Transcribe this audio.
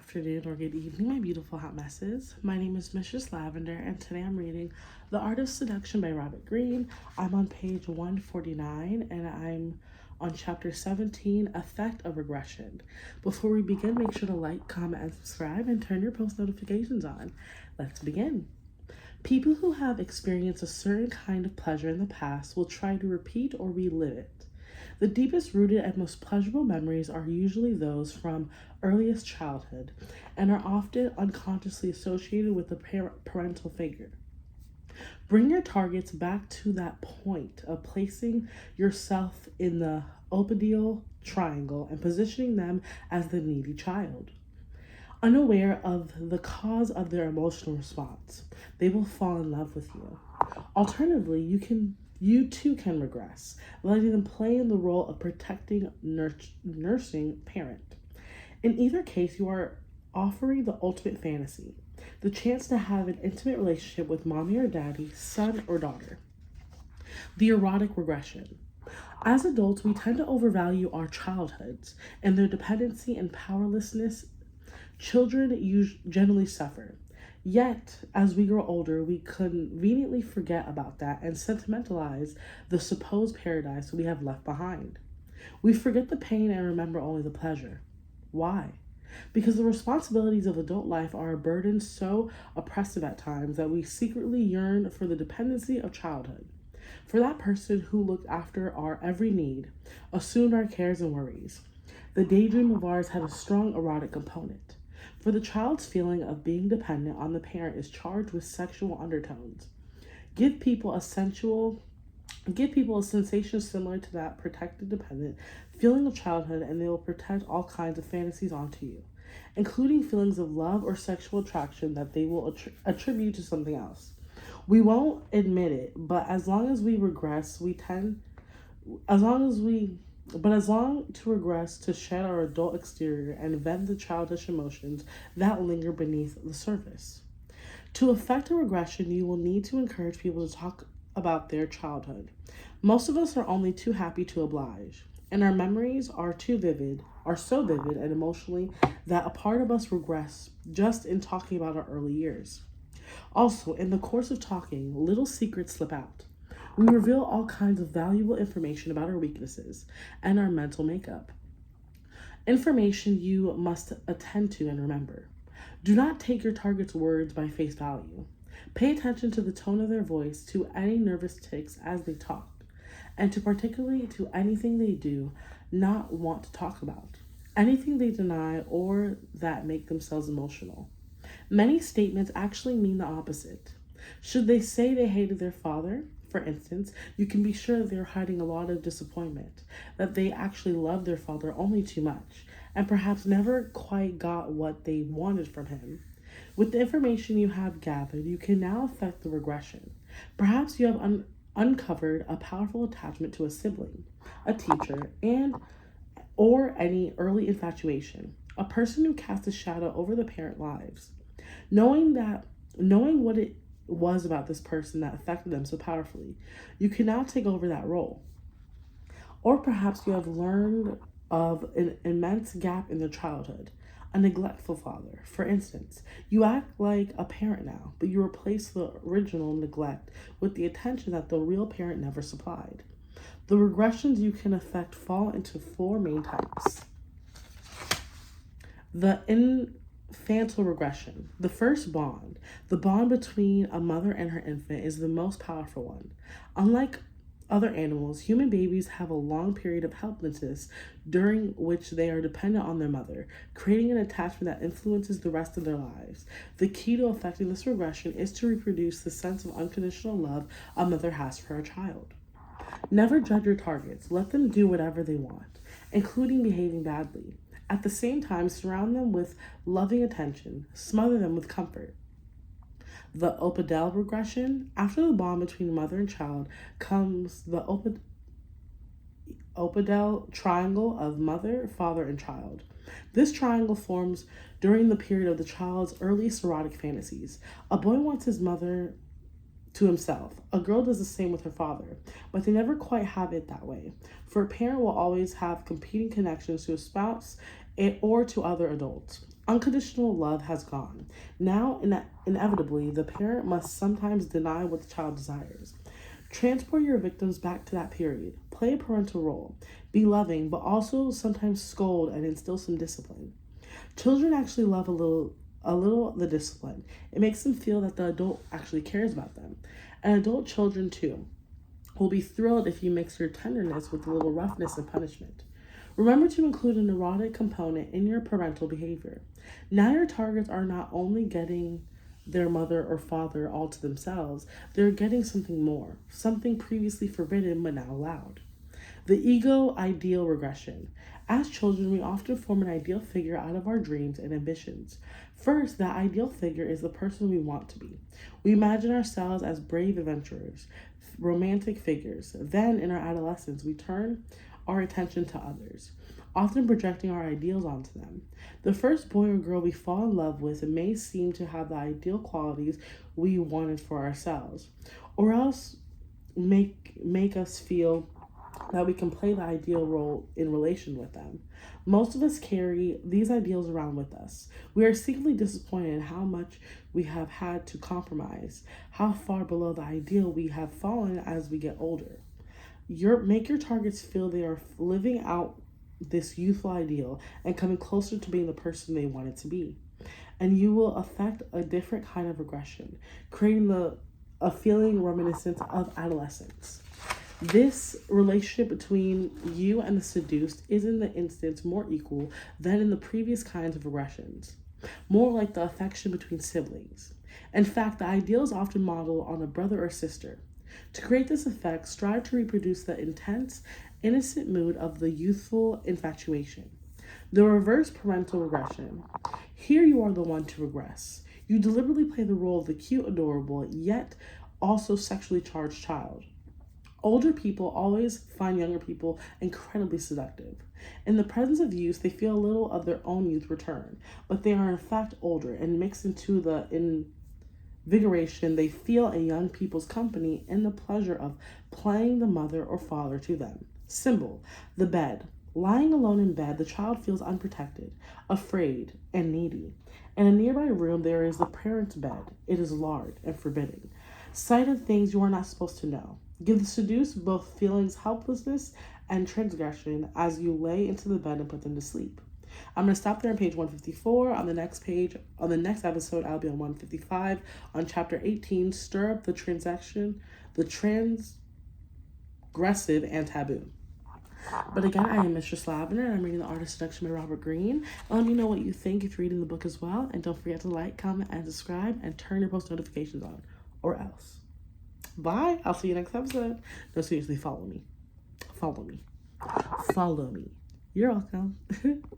afternoon, or good evening, my beautiful hot messes. My name is Mistress Lavender, and today I'm reading The Art of Seduction by Robert Greene. I'm on page 149, and I'm on chapter 17, Effect of Regression. Before we begin, make sure to like, comment, and subscribe, and turn your post notifications on. Let's begin. People who have experienced a certain kind of pleasure in the past will try to repeat or relive it. The deepest rooted and most pleasurable memories are usually those from earliest childhood and are often unconsciously associated with the parental figure. Bring your targets back to that point of placing yourself in the opedial triangle and positioning them as the needy child. Unaware of the cause of their emotional response, they will fall in love with you. Alternatively, you too can regress, letting them play in the role of protecting, nursing parent. In either case, you are offering the ultimate fantasy, the chance to have an intimate relationship with mommy or daddy, son or daughter. The erotic regression. As adults, we tend to overvalue our childhoods and their dependency and powerlessness. Children generally suffer. Yet, as we grow older, we conveniently forget about that and sentimentalize the supposed paradise we have left behind. We forget the pain and remember only the pleasure. Why? Because the responsibilities of adult life are a burden so oppressive at times that we secretly yearn for the dependency of childhood, for that person who looked after our every need, assumed our cares and worries. The daydream of ours had a strong erotic component. For the child's feeling of being dependent on the parent is charged with sexual undertones. Give people a sensation similar to that protected dependent feeling of childhood, and they will project all kinds of fantasies onto you, including feelings of love or sexual attraction that they will attribute to something else. We won't admit it, but as long to regress to shed our adult exterior and vent the childish emotions that linger beneath the surface. To effect a regression, you will need to encourage people to talk about their childhood. Most of us are only too happy to oblige, and our memories are so vivid and emotionally that a part of us regress just in talking about our early years. Also, in the course of talking, little secrets slip out. We reveal all kinds of valuable information about our weaknesses and our mental makeup. Information you must attend to and remember. Do not take your target's words by face value. Pay attention to the tone of their voice, to any nervous tics as they talk, and particularly to anything they do not want to talk about, anything they deny or that make themselves emotional. Many statements actually mean the opposite. Should they say they hated their father, for instance, you can be sure that they're hiding a lot of disappointment, that they actually loved their father only too much, and perhaps never quite got what they wanted from him. With the information you have gathered, you can now affect the regression. Perhaps you have uncovered a powerful attachment to a sibling, a teacher, or any early infatuation, a person who casts a shadow over the parent lives. Knowing what it was about this person that affected them so powerfully, you can now take over that role. Or perhaps you have learned of an immense gap in their childhood, a neglectful father. For instance, you act like a parent now, but you replace the original neglect with the attention that the real parent never supplied. The regressions you can affect fall into four main types. The infantile regression. The first bond, the bond between a mother and her infant, is the most powerful one. Unlike other animals, human babies have a long period of helplessness during which they are dependent on their mother, creating an attachment that influences the rest of their lives. The key to affecting this regression is to reproduce the sense of unconditional love a mother has for her child. Never judge your targets. Let them do whatever they want, including behaving badly. At the same time, surround them with loving attention. Smother them with comfort. The opedial regression. After the bond between mother and child comes the opedial triangle of mother, father, and child. This triangle forms during the period of the child's earliest erotic fantasies. A boy wants his mother to himself. A girl does the same with her father, but they never quite have it that way. For a parent will always have competing connections to a spouse or to other adults. Unconditional love has gone. Now, inevitably, the parent must sometimes deny what the child desires. Transport your victims back to that period. Play a parental role. Be loving, but also sometimes scold and instill some discipline. Children actually love a little the discipline. It makes them feel that the adult actually cares about them. And adult children too will be thrilled if you mix your tenderness with a little roughness and punishment. Remember to include an erotic component in your parental behavior. Now your targets are not only getting their mother or father all to themselves, they're getting something more, something previously forbidden but now allowed. The ego ideal regression. As children, we often form an ideal figure out of our dreams and ambitions. First, that ideal figure is the person we want to be. We imagine ourselves as brave adventurers, romantic figures. Then, in our adolescence, we turn our attention to others, often projecting our ideals onto them. The first boy or girl we fall in love with may seem to have the ideal qualities we wanted for ourselves, or else make us feel that we can play the ideal role in relation with them. Most of us carry these ideals around with us. We are secretly disappointed in how much we have had to compromise, how far below the ideal we have fallen as we get older. Make your targets feel they are living out this youthful ideal and coming closer to being the person they wanted to be. And you will affect a different kind of regression, creating a feeling reminiscent of adolescence. This relationship between you and the seduced is in the instance more equal than in the previous kinds of regressions, more like the affection between siblings. In fact, the ideal is often modeled on a brother or sister. To create this effect, strive to reproduce the intense, innocent mood of the youthful infatuation. The reverse parental regression. Here you are the one to regress. You deliberately play the role of the cute, adorable, yet also sexually charged child. Older people always find younger people incredibly seductive. In the presence of youth, they feel a little of their own youth return, but they are in fact older and mixed into the invigoration they feel in young people's company and the pleasure of playing the mother or father to them. Symbol, the bed. Lying alone in bed, the child feels unprotected, afraid, and needy. In a nearby room, there is the parent's bed. It is large and forbidding. Sight of things you are not supposed to know. Give the seduced both feelings helplessness and transgression as you lay into the bed and put them to sleep. I'm going to stop there on page 154. On the next episode, I'll be on 155 on chapter 18, Stir Up the Transgressive and Taboo. But again, I am Mistress Lavender, and I'm reading The Art of Seduction by Robert Greene. Let me know what you think if you're reading the book as well. And don't forget to like, comment, and subscribe, and turn your post notifications on, or else. Bye. I'll see you next episode. No, seriously, follow me. Follow me. Follow me. You're welcome.